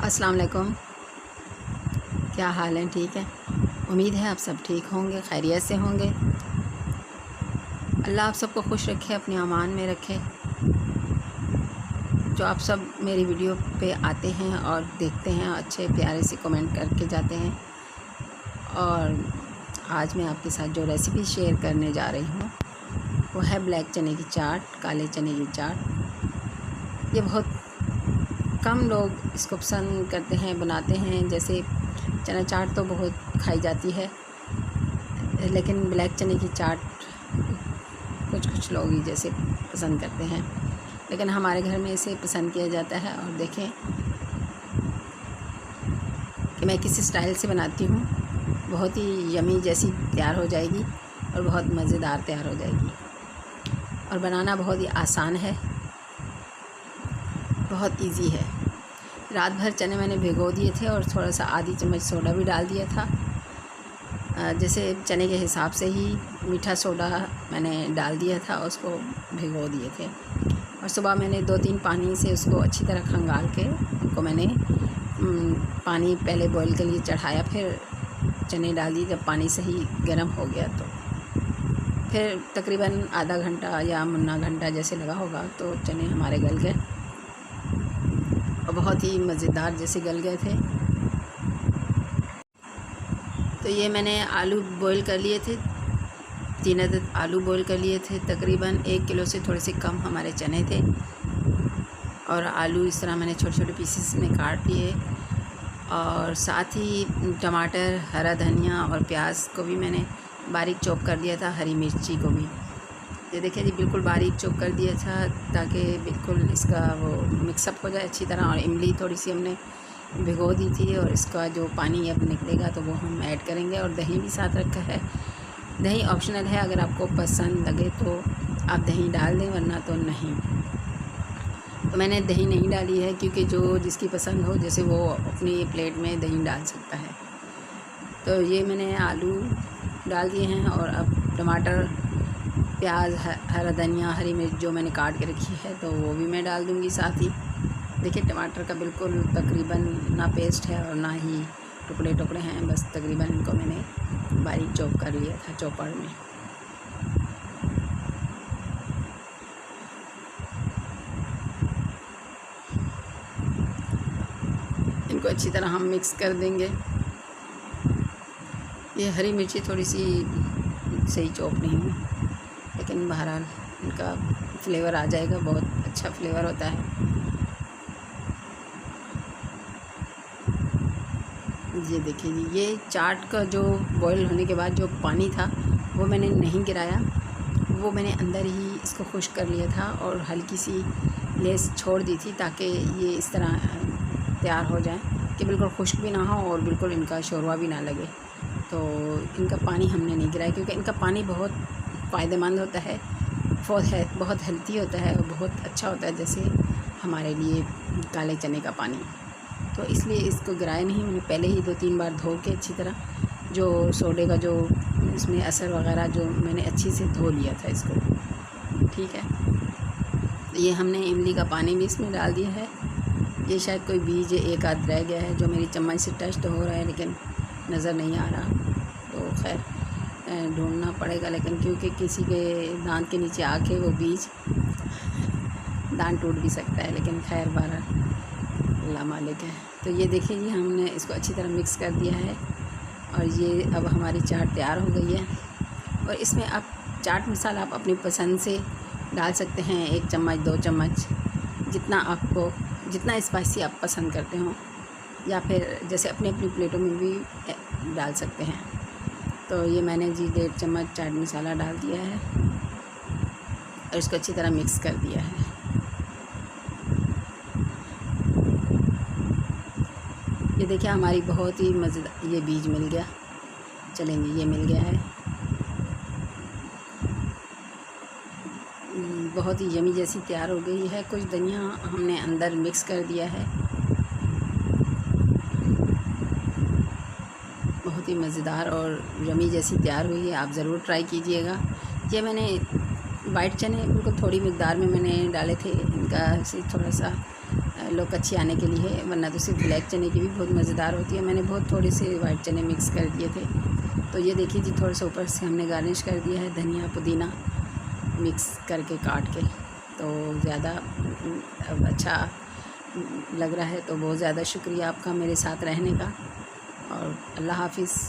अस्सलाम वालेकुम। क्या हाल है? ठीक है। उम्मीद है आप सब ठीक होंगे, खैरियत से होंगे। अल्लाह आप सबको खुश रखे, अपने अमान में रखे। जो आप सब मेरी वीडियो पे आते हैं और देखते हैं, अच्छे प्यारे से कमेंट करके जाते हैं। और आज मैं आपके साथ जो रेसिपी शेयर करने जा रही हूँ वो है ब्लैक चने की चाट, काले चने की चाट। ये बहुत कम लोग इसको पसंद करते हैं, बनाते हैं। जैसे चना चाट तो बहुत खाई जाती है, लेकिन ब्लैक चने की चाट कुछ लोग ही जैसे पसंद करते हैं, लेकिन हमारे घर में इसे पसंद किया जाता है। और देखें कि मैं किस स्टाइल से बनाती हूँ। बहुत ही यमी जैसी तैयार हो जाएगी और बहुत मज़ेदार तैयार हो जाएगी। और बनाना बहुत ही आसान है, बहुत इजी है। रात भर चने मैंने भिगो दिए थे और थोड़ा सा आधी चम्मच सोडा भी डाल दिया था। जैसे चने के हिसाब से ही मीठा सोडा मैंने डाल दिया था, उसको भिगो दिए थे। और सुबह मैंने 2-3 पानी से उसको अच्छी तरह खंगाल के उनको मैंने पानी पहले बॉईल के लिए चढ़ाया, फिर चने डाल दिए। जब पानी सही गर्म हो गया तो फिर तकरीबन आधा घंटा या मुन्ना घंटा जैसे लगा होगा तो चने हमारे गल गए और बहुत ही मज़ेदार जैसे गल गए थे। तो ये मैंने आलू बॉईल कर लिए थे, 3 अदद आलू बॉईल कर लिए थे। तकरीबन 1 किलो से थोड़े से कम हमारे चने थे। और आलू इस तरह मैंने छोटे छोटे पीसेस में काट लिए। और साथ ही टमाटर, हरा धनिया और प्याज को भी मैंने बारीक चॉप कर दिया था, हरी मिर्ची को भी। ये देखिए जी, बिल्कुल बारीक चॉप कर दिया था ताकि बिल्कुल इसका वो मिक्सअप हो जाए अच्छी तरह। और इमली थोड़ी सी हमने भिगो दी थी और इसका जो पानी अब निकलेगा तो वो हम ऐड करेंगे। और दही भी साथ रखा है। दही ऑप्शनल है, अगर आपको पसंद लगे तो आप दही डाल दें, वरना तो नहीं। तो मैंने दही नहीं डाली है क्योंकि जो जिसकी पसंद हो जैसे वो अपनी प्लेट में दही डाल सकता है। तो ये मैंने आलू डाल दिए हैं और अब टमाटर, प्याज, हरा धनिया, हरी मिर्च जो मैंने काट के रखी है तो वो भी मैं डाल दूँगी साथ ही। देखिए टमाटर का बिल्कुल तकरीबन ना पेस्ट है और ना ही टुकड़े टुकड़े हैं, बस तकरीबन इनको मैंने बारीक चॉप कर लिया था चॉपर में। इनको अच्छी तरह हम मिक्स कर देंगे। ये हरी मिर्ची थोड़ी सी सही चॉप नहीं हुई, लेकिन बहरहाल इनका फ्लेवर आ जाएगा, बहुत अच्छा फ्लेवर होता है। ये देखिए जी, ये चाट का जो बॉईल होने के बाद जो पानी था वो मैंने नहीं गिराया, वो मैंने अंदर ही इसको खुश्क कर लिया था और हल्की सी लेस छोड़ दी थी ताकि ये इस तरह तैयार हो जाए कि बिल्कुल खुश्क भी ना हो और बिल्कुल इनका शोरवा भी ना लगे। तो इनका पानी हमने नहीं गिराया क्योंकि इनका पानी बहुत फ़ायदेमंद होता है, बहुत हेल्थी होता है और बहुत अच्छा होता है जैसे हमारे लिए काले चने का पानी। तो इसलिए इसको गिराया नहीं, मैंने पहले ही 2-3 बार धो के अच्छी तरह जो सोडे का जो इसमें असर वगैरह जो मैंने अच्छी से धो लिया था इसको। ठीक है, ये हमने इमली का पानी भी इसमें डाल दिया है। ये शायद कोई बीज एक आध रह गया है जो मेरी चम्मच से टच तो हो रहा है लेकिन नज़र नहीं आ रहा, तो खैर ढूंढना पड़ेगा। लेकिन क्योंकि किसी के दांत के नीचे आके वो बीज दांत टूट भी सकता है, लेकिन खैर बहरहाल अल्लाह मालिक है। तो ये देखिए जी, हमने इसको अच्छी तरह मिक्स कर दिया है और ये अब हमारी चाट तैयार हो गई है। और इसमें आप चाट मसाला आप अपनी पसंद से डाल सकते हैं, 1 चम्मच 2 चम्मच, जितना स्पाइसी आप पसंद करते हो, या फिर जैसे अपनी अपनी प्लेटों में भी डाल सकते हैं। तो ये मैंने जी 1.5 चम्मच चाट मसाला डाल दिया है और इसको अच्छी तरह मिक्स कर दिया है। ये देखिए हमारी बहुत ही मज़ेदार, ये बीज मिल गया, चलेंगे ये मिल गया है। बहुत ही यमी जैसी तैयार हो गई है। कुछ धनिया हमने अंदर मिक्स कर दिया है, बहुत ही मज़ेदार और यमी जैसी तैयार हुई है। आप ज़रूर ट्राई कीजिएगा। ये मैंने वाइट चने बिल्कुल थोड़ी मिकदार में मैंने डाले थे, इनका से थोड़ा सा लुक अच्छी आने के लिए है, वरना तो सिर्फ ब्लैक चने की भी बहुत मज़ेदार होती है। मैंने बहुत थोड़े से वाइट चने मिक्स कर दिए थे। तो ये देखिए जी, थोड़ा सा ऊपर से हमने गार्निश कर दिया है धनिया पुदीना मिक्स करके काट के। तो ज़्यादा अच्छा लग रहा है, तो बहुत ज़्यादा शुक्रिया आपका मेरे साथ रहने का, और अल्लाह हाफ़िज़।